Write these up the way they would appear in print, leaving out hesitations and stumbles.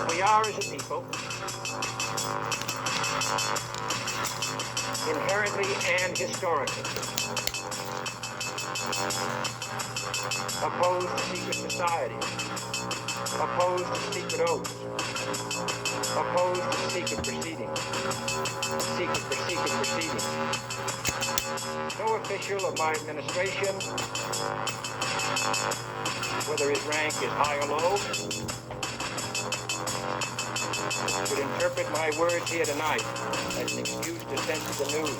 We are, as a people, inherently and historically opposed to secret societies, opposed to secret oaths, opposed to secret proceedings. No official of my administration, whether his rank is high or low, should interpret my words here tonight as an excuse to censor the news,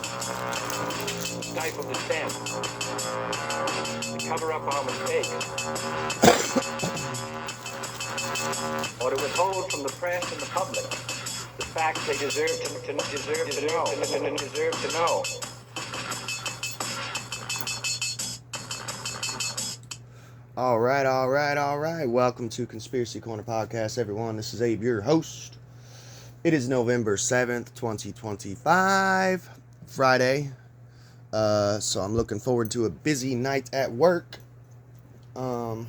to stifle dissent, to cover up our mistakes, or to withhold from the press and the public the facts they deserve to know. All right. Welcome to Conspiracy Corner Podcast, everyone. This is Abe, your host. It is November 7th, 2025, Friday. So I'm looking forward to a busy night at work. As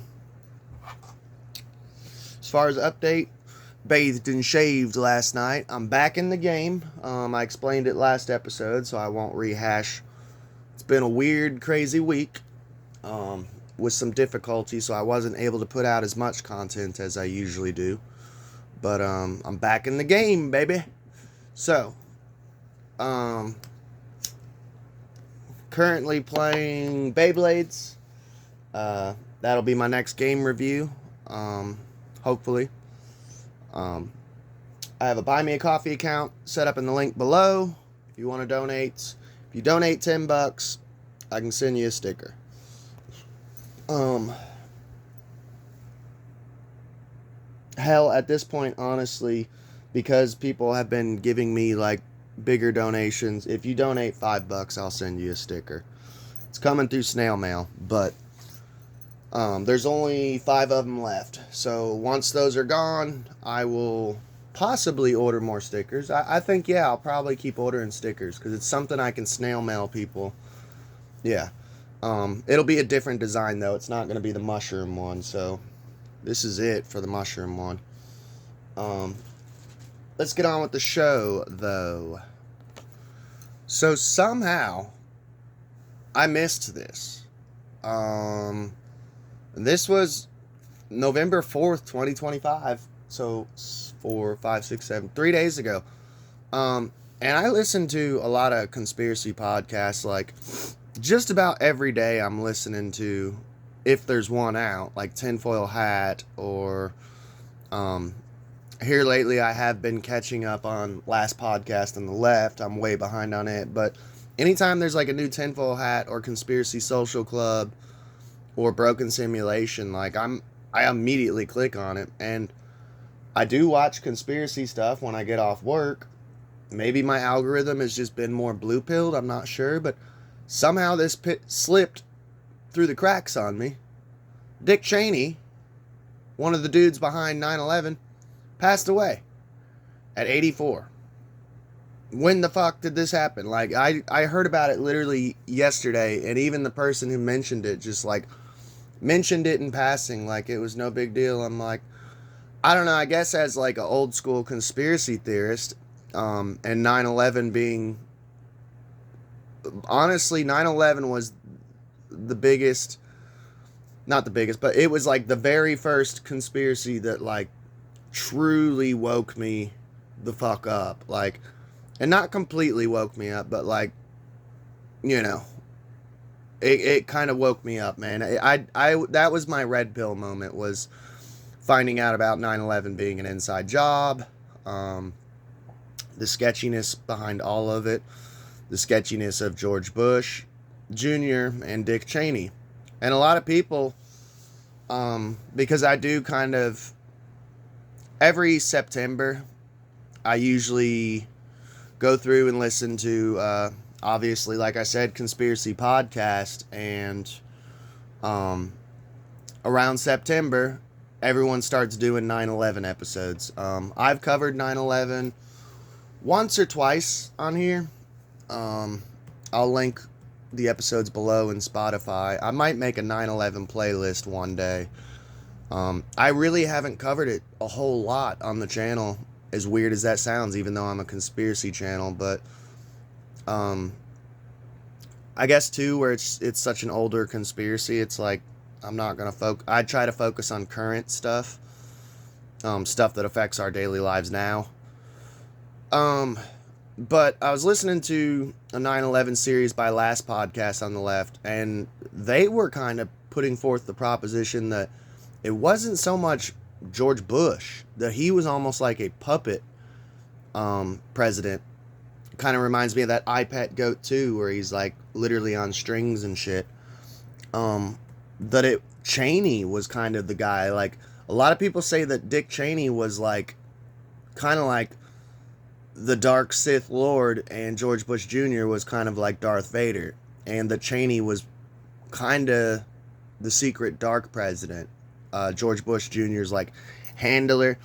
far as update, bathed and shaved last night. I'm back in the game. I explained it last episode, so I won't rehash. It's been a weird, crazy week. With some difficulty, so I wasn't able to put out as much content as I usually do. But I'm back in the game, baby. So, currently playing Beyblades. That'll be my next game review. Hopefully. I have a Buy Me a Coffee account set up in the link below. If you want to donate, if you donate $10, I can send you a sticker. Hell, at this point, honestly, because people have been giving me, like, bigger donations, if you donate $5, I'll send you a sticker. It's coming through snail mail, but, there's only 5 of them left. So, once those are gone, I will possibly order more stickers. I think, yeah, I'll probably keep ordering stickers, because it's something I can snail mail people. Yeah. It'll be a different design, though. It's not going to be the mushroom one, so this is it for the mushroom one. Let's get on with the show, though. So, somehow, I missed this. This was November 4th, 2025, so 4, 5, 6, 7, 3 days ago. And I listened to a lot of conspiracy podcasts, like, just about every day I'm listening to, if there's one out, like Tinfoil Hat, or here lately I have been catching up on Last Podcast on the Left. I'm way behind on it, but anytime there's like a new Tinfoil Hat or Conspiracy Social Club or Broken Simulation, like I immediately click on it, and I do watch conspiracy stuff when I get off work. Maybe my algorithm has just been more blue-pilled, I'm not sure, but somehow this slipped through the cracks on me. Dick Cheney, one of the dudes behind 9/11, passed away at 84. When the fuck did this happen? Like, I heard about it literally yesterday, and even the person who mentioned it just, like, mentioned it in passing, like it was no big deal. I'm like, I don't know, I guess as, like, an old school conspiracy theorist, and 9/11 being... Honestly, 9/11 was the biggest, not the biggest, but it was like the very first conspiracy that like truly woke me the fuck up. Like, and not completely woke me up, but like, you know, it kind of woke me up, man. I that was my red pill moment, was finding out about 9/11 being an inside job, the sketchiness behind all of it. The sketchiness of George Bush Jr. and Dick Cheney. And a lot of people, because I do kind of, every September, I usually go through and listen to, obviously, like I said, Conspiracy Podcast, and around September, everyone starts doing 9/11 episodes. I've covered 9/11 once or twice on here. I'll link the episodes below in Spotify. I might make a 9/11 playlist one day. I really haven't covered it a whole lot on the channel, as weird as that sounds, even though I'm a conspiracy channel. But I guess too, where it's such an older conspiracy, it's like I'm not gonna I try to focus on current stuff, stuff that affects our daily lives now. But I was listening to a 9/11 series by Last Podcast on the Left, and they were kind of putting forth the proposition that it wasn't so much George Bush, that he was almost like a puppet president. Kind of reminds me of that iPad goat too, where he's like literally on strings and shit. That Cheney was kind of the guy. Like, a lot of people say that Dick Cheney was like kind of like the dark Sith Lord, and George Bush Jr. was kind of like Darth Vader, and that Cheney was kind of the secret dark president. George Bush Jr.'s like handler.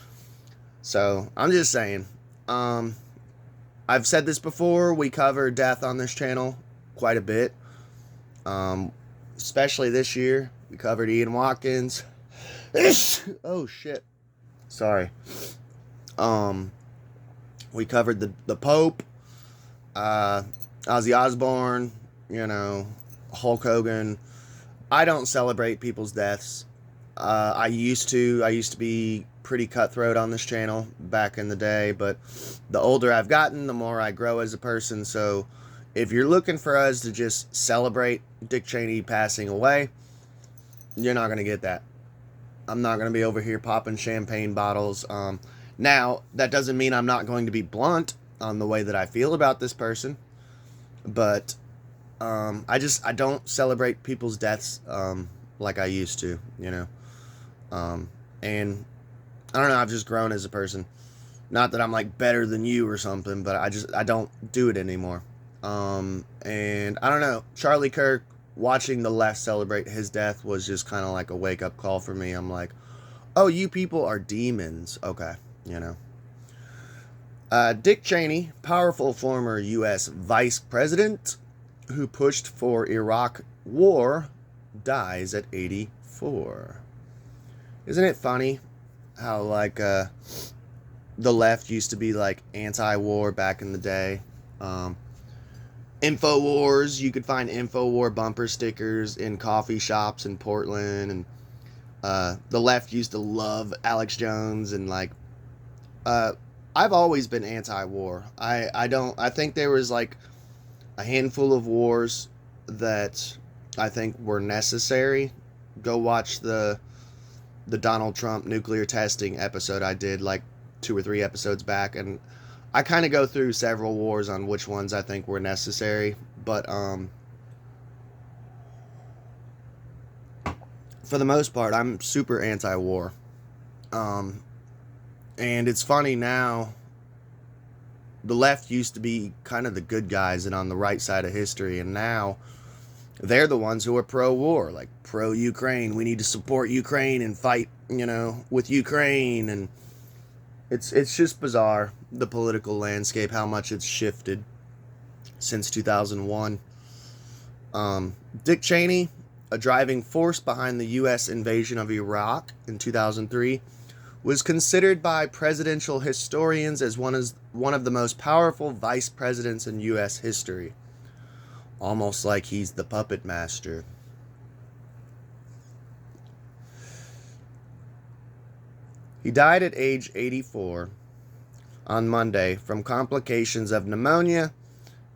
So I'm just saying, I've said this before, we cover death on this channel quite a bit, especially this year. We covered Ian Watkins. Oh shit, sorry. We covered the Pope, Ozzy Osbourne, Hulk Hogan. I don't celebrate people's deaths. I used to be pretty cutthroat on this channel back in the day, but the older I've gotten, the more I grow as a person. So if you're looking for us to just celebrate Dick Cheney passing away, you're not going to get that. I'm not going to be over here popping champagne bottles. Now, that doesn't mean I'm not going to be blunt on the way that I feel about this person, but I don't celebrate people's deaths like I used to, and I don't know, I've just grown as a person. Not that I'm like better than you or something, but I don't do it anymore. And I don't know, Charlie Kirk, watching the left celebrate his death was just kind of like a wake-up call for me. I'm like, oh, you people are demons. Okay, Dick Cheney, powerful former U.S. vice president who pushed for Iraq war, dies at 84. Isn't it funny how, like, the left used to be, like, anti-war back in the day? InfoWars, you could find InfoWar bumper stickers in coffee shops in Portland, and the left used to love Alex Jones, and, like, I've always been anti-war. I think there was, like, a handful of wars that I think were necessary. Go watch the Donald Trump nuclear testing episode I did like 2 or 3 episodes back, and I kind of go through several wars on which ones I think were necessary, but for the most part, I'm super anti-war. And it's funny now, the left used to be kind of the good guys and on the right side of history, and now they're the ones who are pro-war, like pro-Ukraine. We need to support Ukraine and fight, with Ukraine. And it's just bizarre, the political landscape, how much it's shifted since 2001. Dick Cheney, a driving force behind the U.S. invasion of Iraq in 2003, was considered by presidential historians as one of the most powerful vice presidents in U.S. history. Almost like he's the puppet master. He died at age 84 on Monday from complications of pneumonia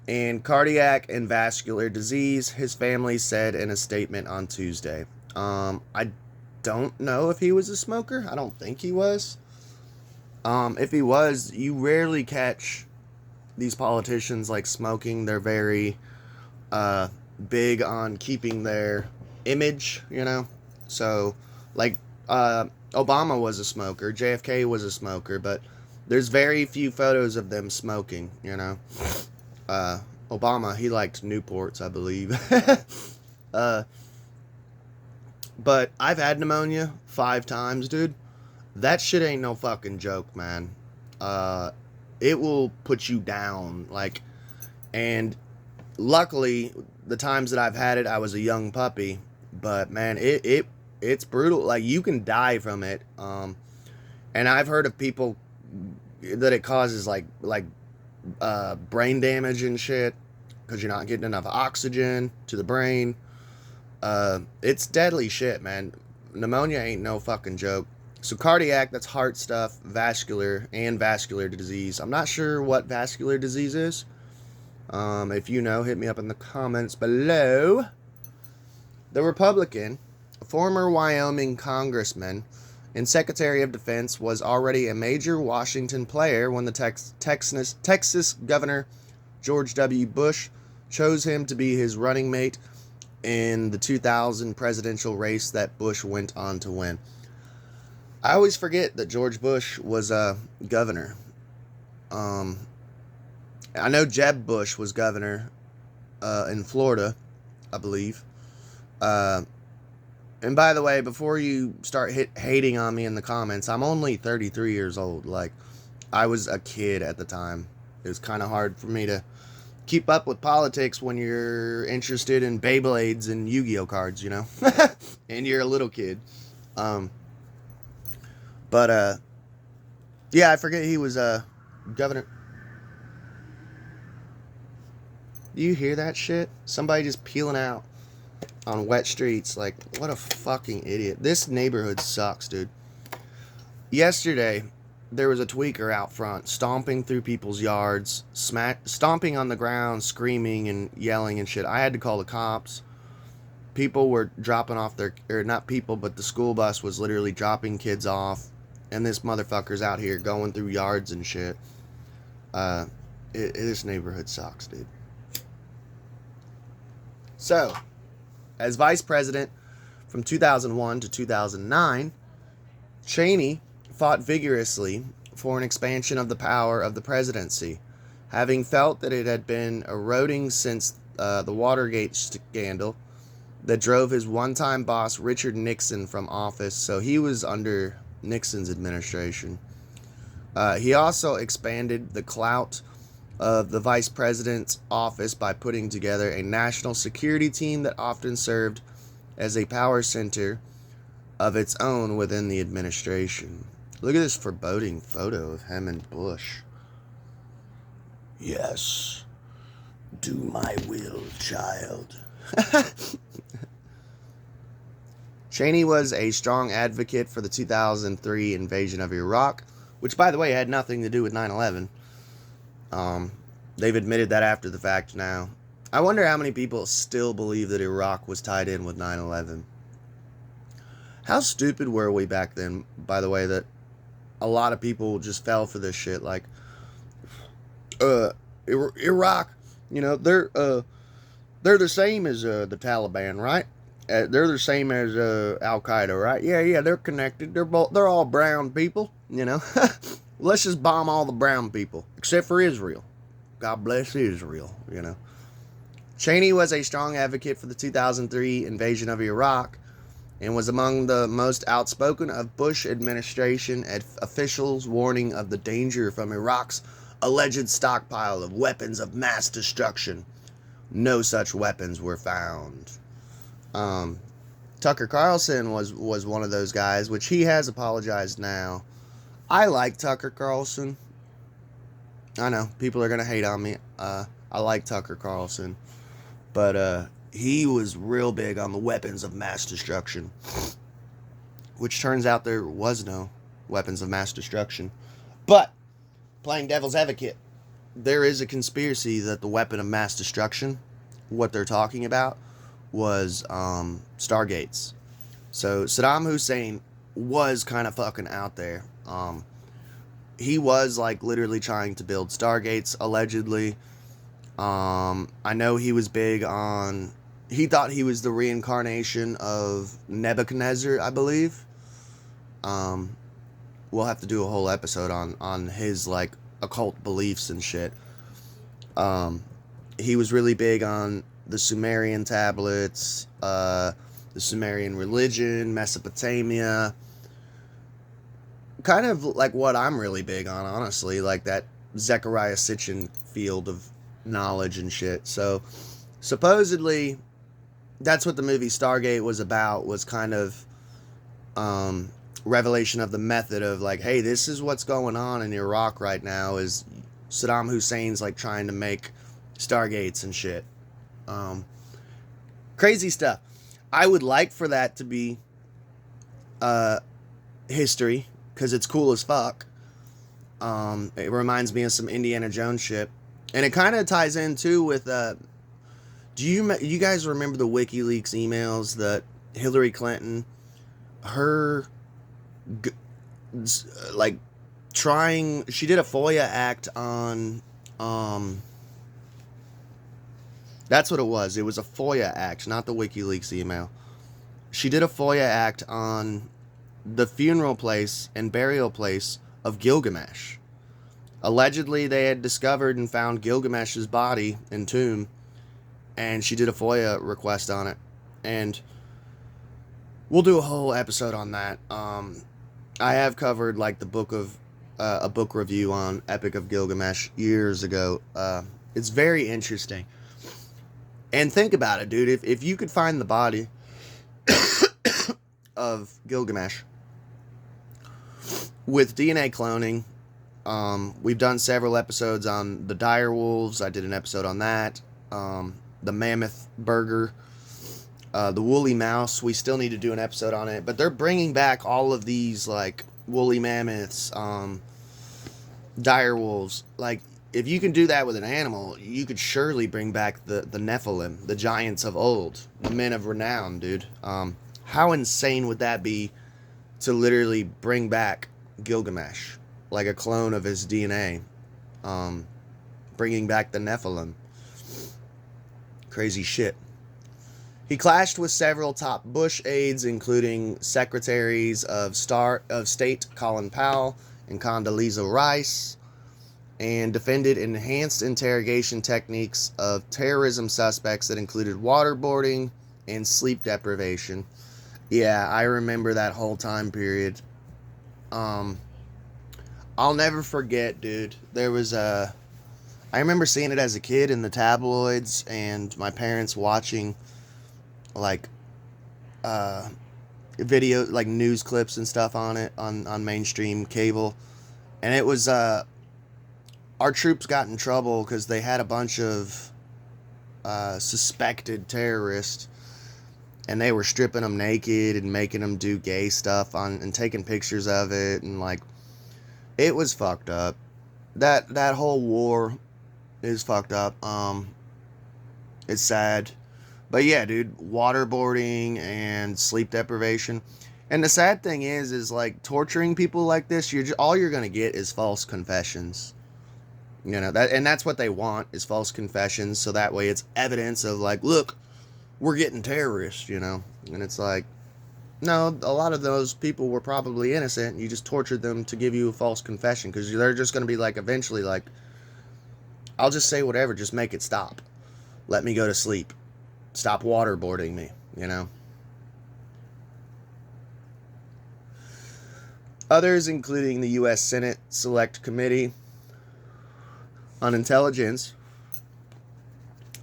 and cardiac and vascular disease, his family said in a statement on Tuesday. I don't know if he was a smoker. I don't think he was. If he was, you rarely catch these politicians like smoking. They're very big on keeping their image, So, like, Obama was a smoker, JFK was a smoker, but there's very few photos of them smoking, Obama, he liked Newports, I believe. But I've had pneumonia 5 times, dude. That shit ain't no fucking joke, man. It will put you down, like, and luckily, the times that I've had it, I was a young puppy, but man, it it's brutal. Like, you can die from it. And I've heard of people that it causes like brain damage and shit because you're not getting enough oxygen to the brain. It's deadly shit, man. Pneumonia ain't no fucking joke. So cardiac, that's heart stuff, vascular disease. I'm not sure what vascular disease is. If you know, hit me up in the comments below. The Republican, a former Wyoming congressman and Secretary of Defense, was already a major Washington player when the Texas Governor George W. Bush chose him to be his running mate in the 2000 presidential race that Bush went on to win. I always forget that George Bush was a governor. I know Jeb Bush was governor in Florida, I believe. And by the way, before you start hating on me in the comments, I'm only 33 years old. Like, I was a kid at the time. It was kind of hard for me to keep up with politics when you're interested in Beyblades and Yu-Gi-Oh cards, you know? And you're a little kid. Yeah, I forget he was governor. Do you hear that shit? Somebody just peeling out on wet streets. Like, what a fucking idiot. This neighborhood sucks, dude. Yesterday, there was a tweaker out front stomping through people's yards, stomping on the ground, screaming and yelling and shit. I had to call the cops. People were dropping off or not people, but the school bus was literally dropping kids off. And this motherfucker's out here going through yards and shit. This neighborhood sucks, dude. So, as vice president from 2001 to 2009, Cheney fought vigorously for an expansion of the power of the presidency, having felt that it had been eroding since the Watergate scandal that drove his one-time boss Richard Nixon from office. So he was under Nixon's administration. He also expanded the clout of the vice president's office by putting together a national security team that often served as a power center of its own within the administration. Look at this foreboding photo of him and Bush. Yes, do my will, child. Cheney was a strong advocate for the 2003 invasion of Iraq, which, by the way, had nothing to do with 9/11. They've admitted that after the fact now. I wonder how many people still believe that Iraq was tied in with 9/11. How stupid were we back then, by the way, that a lot of people just fell for this shit? Like, Iraq, you know, they're the same as the Taliban, right? They're the same as Al-Qaeda, right? Yeah, they're connected. They're all brown people, you know. Let's just bomb all the brown people, except for Israel. God bless Israel, you know. Cheney was a strong advocate for the 2003 invasion of Iraq and was among the most outspoken of Bush administration officials, warning of the danger from Iraq's alleged stockpile of weapons of mass destruction. No such weapons were found. Tucker Carlson was one of those guys, which he has apologized now. I like Tucker Carlson. I know people are gonna hate on me. I like Tucker Carlson, but he was real big on the weapons of mass destruction, which turns out there was no weapons of mass destruction. But playing devil's advocate, there is a conspiracy that the weapon of mass destruction, what they're talking about, was Stargates. So Saddam Hussein was kind of fucking out there. He was like literally trying to build Stargates, allegedly. I know he was big on, he thought he was the reincarnation of Nebuchadnezzar, I believe. We'll have to do a whole episode on his like occult beliefs and shit. He was really big on the Sumerian tablets, the Sumerian religion, Mesopotamia. Kind of like what I'm really big on, honestly, like that Zecharia Sitchin field of knowledge and shit. So supposedly that's what the movie Stargate was about, was kind of revelation of the method of like, hey, this is what's going on in Iraq right now, is Saddam Hussein's like trying to make Stargates and shit. Crazy stuff. I would like for that to be history, because it's cool as fuck. It reminds me of some Indiana Jones shit. And it kind of ties in too with do you guys remember the WikiLeaks emails that Hillary Clinton, her like trying, she did a FOIA act on that's what it was. It was a FOIA act, not the WikiLeaks email. She did a FOIA act on the funeral place and burial place of Gilgamesh. Allegedly, they had discovered and found Gilgamesh's body and tomb, and she did a FOIA request on it. And we'll do a whole episode on that. I have covered like the book of a book review on Epic of Gilgamesh years ago. It's very interesting. And think about it, dude. If you could find the body of Gilgamesh with DNA cloning, we've done several episodes on the dire wolves. I did an episode on that. The mammoth burger, the woolly mouse. We still need to do an episode on it, but they're bringing back all of these like woolly mammoths, dire wolves. Like, if you can do that with an animal, you could surely bring back the Nephilim, the giants of old, the men of renown, dude. How insane would that be to literally bring back Gilgamesh, like a clone of his DNA, bringing back the Nephilim? Crazy shit. He clashed with several top Bush aides, including Secretaries of State Colin Powell and Condoleezza Rice, and defended enhanced interrogation techniques of terrorism suspects that included waterboarding and sleep deprivation. Yeah, I remember that whole time period. I'll never forget, dude. There was I remember seeing it as a kid in the tabloids, and my parents watching like video, like news clips and stuff on it on mainstream cable. And it was our troops got in trouble because they had a bunch of suspected terrorists, and they were stripping them naked and making them do gay stuff and taking pictures of it, and like, it was fucked up. That whole war is fucked up. It's sad. But yeah, dude, waterboarding and sleep deprivation. And the sad thing is like, torturing people like this, all you're gonna get is false confessions. You know, that's what they want, is false confessions, so that way it's evidence of like, look, we're getting terrorists, you know. And it's like, no, a lot of those people were probably innocent. You just tortured them to give you a false confession, because they're just going to be like, eventually, like, I'll just say whatever, just make it stop. Let me go to sleep. Stop waterboarding me, you know. Others, including the U.S. Senate Select Committee on Intelligence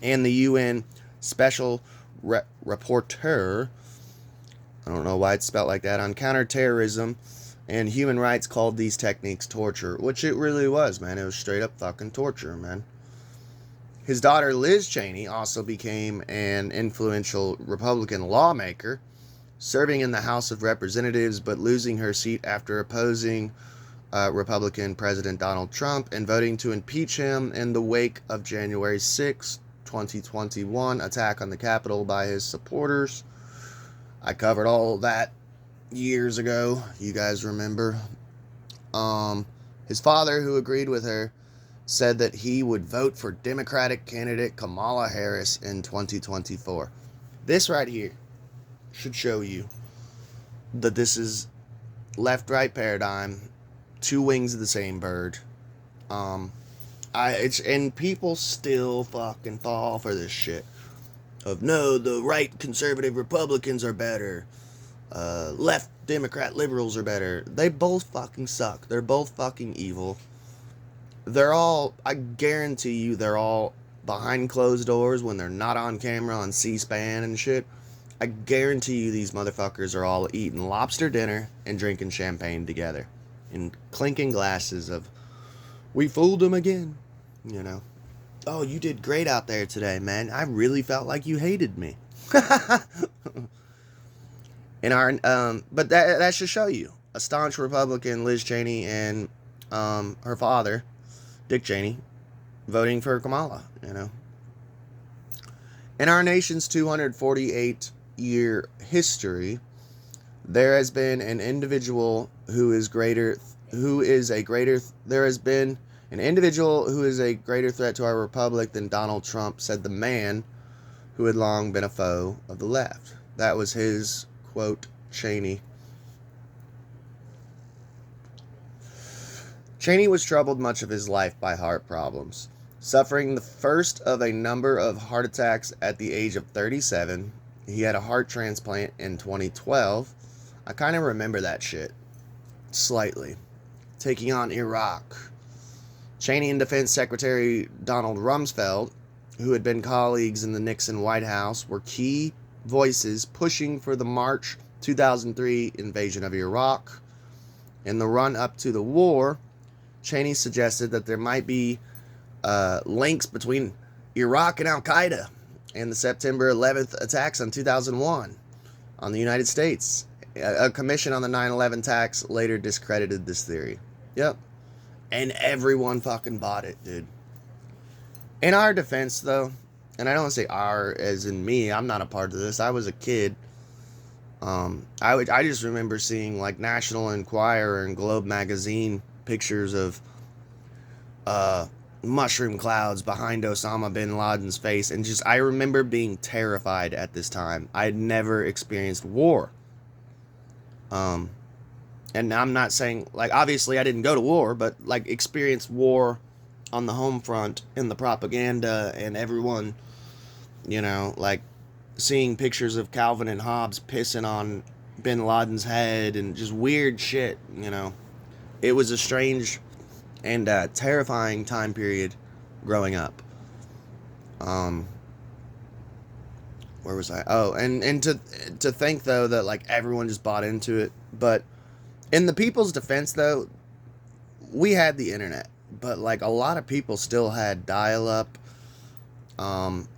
and the UN Special Rapporteur, I don't know why it's spelled like that, on counterterrorism and human rights, called these techniques torture, which it really was, man. It was straight up fucking torture, man. His daughter Liz Cheney also became an influential Republican lawmaker, serving in the House of Representatives, but losing her seat after opposing Republican President Donald Trump and voting to impeach him in the wake of January 6, 2021 attack on the Capitol by his supporters. I covered all of that years ago. You guys remember. His father, who agreed with her, said that he would vote for Democratic candidate Kamala Harris in 2024. This right here should show you that this is left-right paradigm, two wings of the same bird. And people still fucking fall for this shit of, no, the right conservative Republicans are better, left Democrat liberals are better. They both fucking suck. They're both fucking evil. They're all, I guarantee you, they're all behind closed doors when they're not on camera on C-SPAN and shit, I guarantee you these motherfuckers are all eating lobster dinner and drinking champagne together. And clinking glasses of, we fooled them again. You know. Oh, you did great out there today, man. I really felt like you hated me. In our, but that should show you. A staunch Republican, Liz Cheney, and her father, Dick Cheney, voting for Kamala, you know. In our nation's 248-year history, there has been an individual who is a greater threat to our republic than Donald Trump, said the man who had long been a foe of the left. That was his quote, Cheney. Cheney was troubled much of his life by heart problems, suffering the first of a number of heart attacks at the age of 37. He had a heart transplant in 2012. I kind of remember that shit. Slightly. Taking on Iraq. Cheney and Defense Secretary Donald Rumsfeld, who had been colleagues in the Nixon White House, were key voices pushing for the March 2003 invasion of Iraq. In the run-up to the war, Cheney suggested that there might be links between Iraq and Al-Qaeda and the September 11th attacks on 2001 on the United States. A commission on the 9/11 attacks later discredited this theory. Yep. And everyone fucking bought it, dude. In our defense, though, and I don't say our as in me, I'm not a part of this. I was a kid. I just remember seeing like National Enquirer and Globe magazine pictures of mushroom clouds behind Osama bin Laden's face, and just I remember being terrified at this time. I had never experienced war. And I'm not saying, like, obviously I didn't go to war, but like experienced war on the home front and the propaganda and everyone, you know, like seeing pictures of Calvin and Hobbes pissing on bin Laden's head and just weird shit, you know. It was a strange and terrifying time period growing up. Where was I? Oh, and to think, though, that like everyone just bought into it. But in the people's defense, though, we had the internet, but like a lot of people still had dial-up.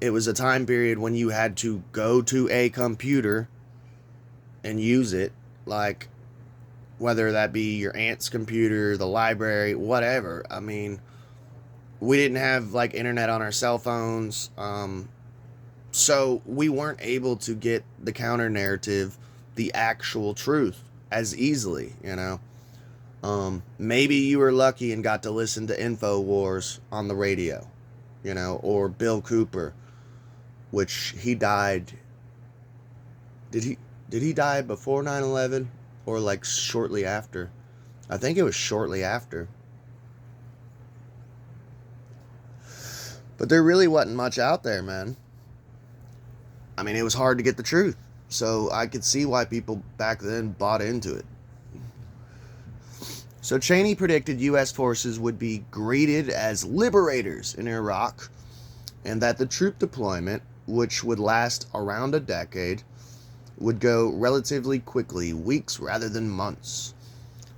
It was a time period when you had to go to a computer and use it, like whether that be your aunt's computer, the library, whatever. I mean, we didn't have like internet on our cell phones, so we weren't able to get the counter narrative, the actual truth, as easily, you know. Maybe you were lucky and got to listen to InfoWars on the radio, you know, or Bill Cooper, which he died. Did he die before 9/11 or like shortly after? I think it was shortly after. But there really wasn't much out there, man. I mean, it was hard to get the truth. So I could see why people back then bought into it. So Cheney predicted U.S. forces would be greeted as liberators in Iraq, and that the troop deployment, which would last around a decade, would go relatively quickly, weeks rather than months.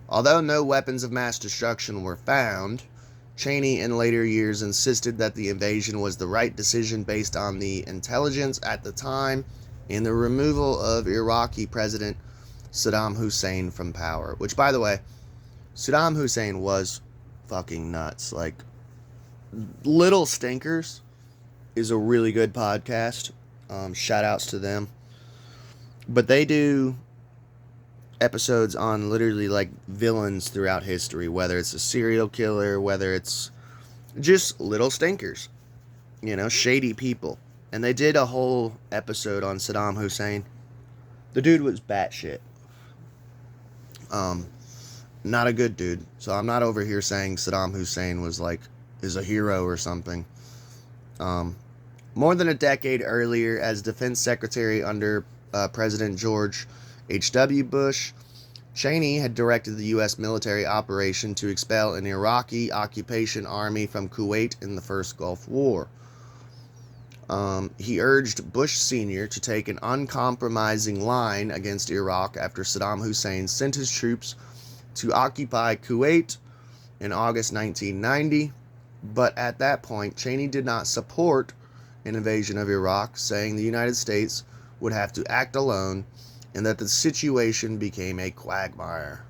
Although no weapons of mass destruction were found, Cheney in later years insisted that the invasion was the right decision based on the intelligence at the time and the removal of Iraqi President Saddam Hussein from power. Which, by the way, Saddam Hussein was fucking nuts. Like, Little Stinkers is a really good podcast. Shout outs to them. But they do episodes on literally like villains throughout history, whether it's a serial killer, whether it's just little stinkers, you know, shady people. And they did a whole episode on Saddam Hussein. The dude was batshit. Not a good dude. So I'm not over here saying Saddam Hussein is a hero or something. More than a decade earlier, as defense secretary under President George H.W. Bush, Cheney had directed the U.S. military operation to expel an Iraqi occupation army from Kuwait in the First Gulf War. He urged Bush Sr. to take an uncompromising line against Iraq after Saddam Hussein sent his troops to occupy Kuwait in August 1990. But at that point, Cheney did not support an invasion of Iraq, saying the United States would have to act alone and that the situation became a quagmire.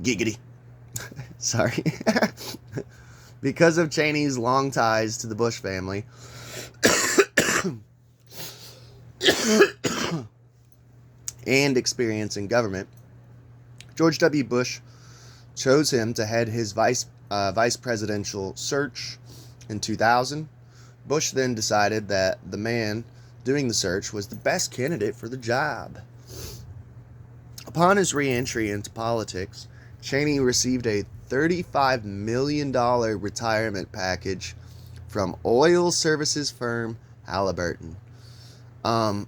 Giggity. Sorry. Because of Cheney's long ties to the Bush family and experience in government, George W. Bush chose him to head his vice presidential search in 2000. Bush then decided that the man doing the search was the best candidate for the job. Upon his re-entry into politics, Cheney received a $35 million retirement package from oil services firm Halliburton. I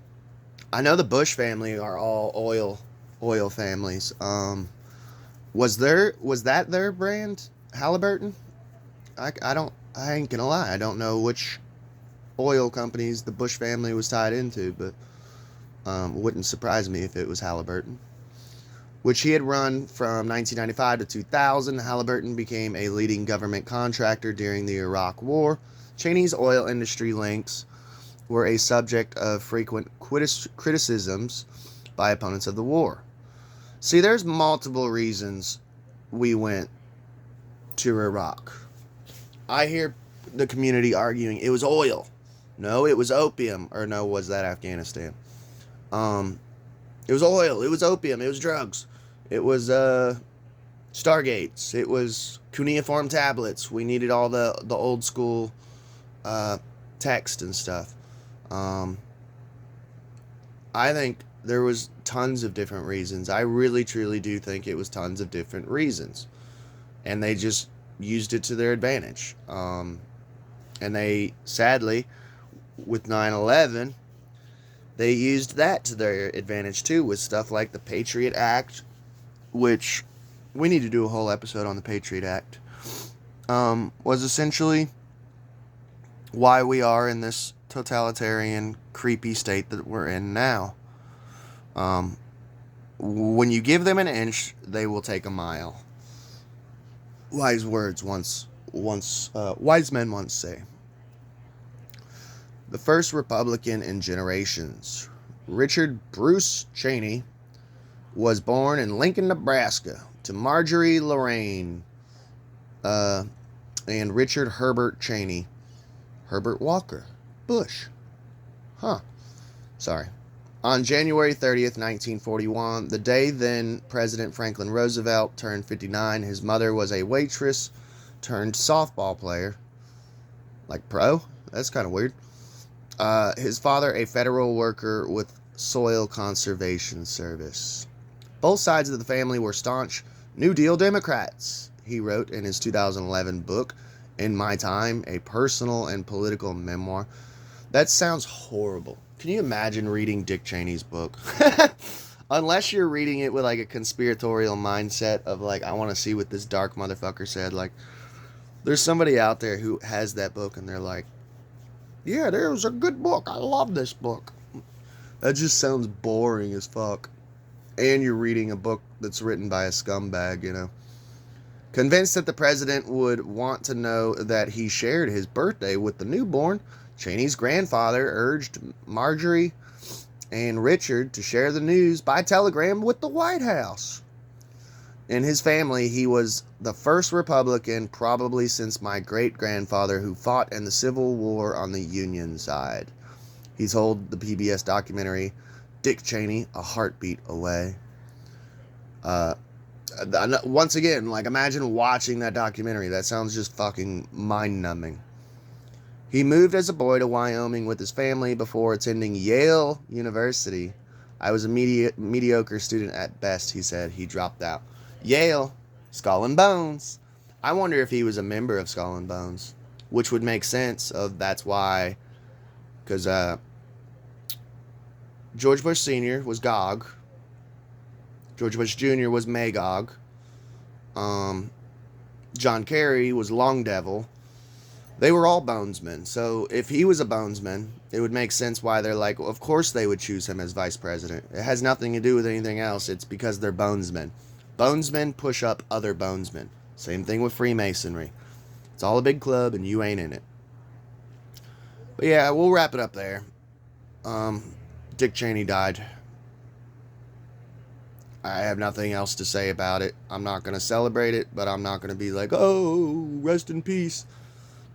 know the Bush family are all oil families. Was that their brand, Halliburton? I ain't gonna lie, I don't know which oil companies the Bush family was tied into, but wouldn't surprise me if it was Halliburton, which he had run from 1995 to 2000. Halliburton became a leading government contractor during the Iraq War. Cheney's oil industry links were a subject of frequent criticisms by opponents of the war. See, there's multiple reasons we went to Iraq. I hear the community arguing it was oil. No, it was opium. Or no, was that Afghanistan? It was oil. It was opium. It was drugs. It was Stargates. It was cuneiform tablets. We needed all the old school text and stuff. I think there was tons of different reasons. I really, truly do think it was tons of different reasons. And they just used it to their advantage. And they, sadly, with 9/11, they used that to their advantage too, with stuff like the Patriot Act, which we need to do a whole episode on the Patriot Act, was essentially why we are in this totalitarian, creepy state that we're in now. When you give them an inch, they will take a mile. Wise words wise men once say. The first Republican in generations, Richard Bruce Cheney, was born in Lincoln, Nebraska, to Marjorie Lorraine and Richard Herbert Cheney. Herbert Walker Bush. Sorry. On January 30th, 1941, the day then President Franklin Roosevelt turned 59, his mother was a waitress turned softball player. Like pro? That's kind of weird. His father, a federal worker with Soil Conservation Service. Both sides of the family were staunch New Deal Democrats, he wrote in his 2011 book, In My Time, a personal and political memoir. That sounds horrible. Can you imagine reading Dick Cheney's book? Unless you're reading it with like a conspiratorial mindset of like, I want to see what this dark motherfucker said. Like, there's somebody out there who has that book and they're like, yeah, there was a good book. I love this book. That just sounds boring as fuck. And you're reading a book that's written by a scumbag, you know. Convinced that the president would want to know that he shared his birthday with the newborn, Cheney's grandfather urged Marjorie and Richard to share the news by telegram with the White House. In his family, he was the first Republican, probably since my great-grandfather, who fought in the Civil War on the Union side. He told the PBS documentary, Dick Cheney, A Heartbeat Away. Once again, like, imagine watching that documentary. That sounds just fucking mind-numbing. He moved as a boy to Wyoming with his family before attending Yale University. I was a mediocre student at best, he said. He dropped out. Yale, Skull and Bones. I wonder if he was a member of Skull and Bones, which would make sense of that's why, because George Bush Sr. was Gog. George Bush Jr. was Magog. John Kerry was Long Devil. They were all bonesmen. So if he was a bonesman, it would make sense why they're like, well, of course they would choose him as vice president. It has nothing to do with anything else. It's because they're bonesmen. Bonesmen push up other bonesmen. Same thing with Freemasonry. It's all a big club and you ain't in it. But yeah, we'll wrap it up there. Dick Cheney died. I have nothing else to say about it. I'm not going to celebrate it, but I'm not going to be like, oh, rest in peace.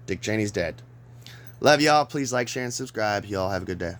Dick Cheney's dead. Love y'all. Please like, share, and subscribe. Y'all have a good day.